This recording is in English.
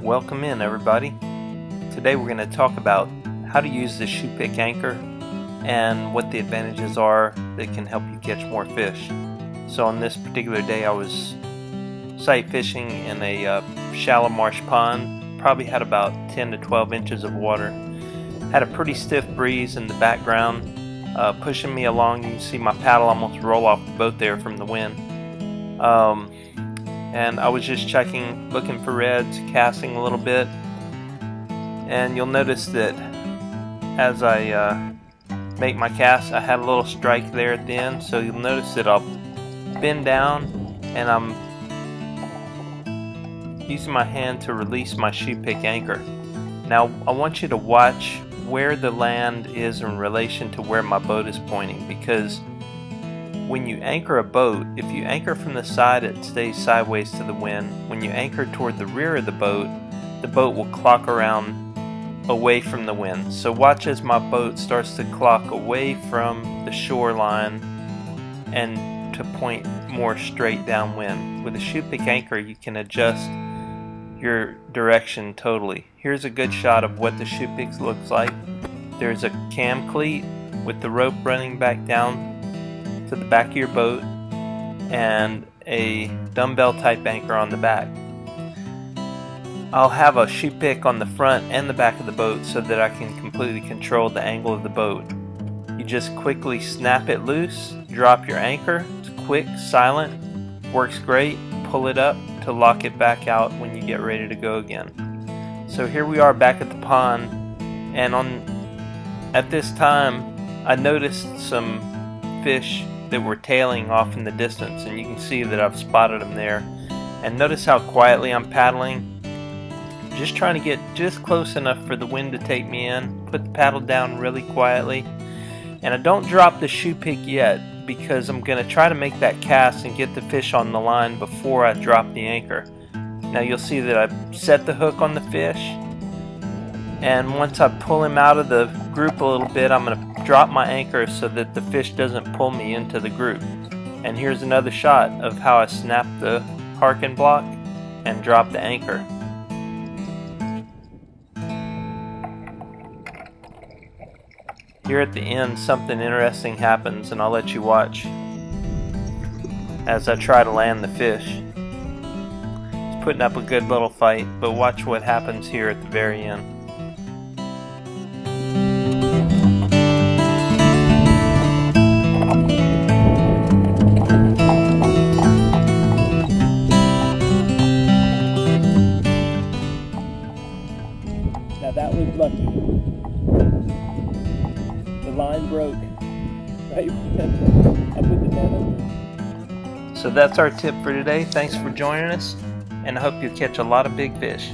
Welcome in, everybody. Today we're going to talk about how to use the choupique anchor and what the advantages are that can help you catch more fish. So on this particular day I was sight fishing in a shallow marsh pond. Probably had about 10 to 12 inches of water. Had a pretty stiff breeze in the background pushing me along. You can see my paddle almost roll off the boat there from the wind. And I was just checking, looking for reds, casting a little bit, and you'll notice that as I make my cast, I had a little strike there at the end. So you'll notice that I'll bend down and I'm using my hand to release my choupique anchor. Now I want you to watch where the land is in relation to where my boat is pointing, because when you anchor a boat, if you anchor from the side, it stays sideways to the wind. When you anchor toward the rear of the boat will clock around away from the wind. So watch as my boat starts to clock away from the shoreline and to point more straight downwind. With a choupique anchor you can adjust your direction totally. Here's a good shot of what the choupique looks like. There's a cam cleat with the rope running back down to the back of your boat and a dumbbell type anchor on the back. I'll have a choupique on the front and the back of the boat so that I can completely control the angle of the boat. You just quickly snap it loose, drop your anchor. It's quick, silent, works great. Pull it up to lock it back out when you get ready to go again. So here we are back at the pond, and at this time I noticed some fish that were tailing off in the distance, and you can see that I've spotted them there. And notice how quietly I'm paddling, just trying to get just close enough for the wind to take me in. Put the paddle down really quietly, and I don't drop the choupique yet because I'm going to try to make that cast and get the fish on the line before I drop the anchor. Now you'll see that I've set the hook on the fish, and once I pull him out of the group a little bit, I'm going to drop my anchor so that the fish doesn't pull me into the group. And here's another shot of how I snap the harken block and drop the anchor. Here at the end something interesting happens, and I'll let you watch as I try to land the fish. It's putting up a good little fight, but watch what happens here at the very end. Now that was lucky. The line broke right I put the net under. So that's our tip for today. Thanks for joining us, and I hope you catch a lot of big fish.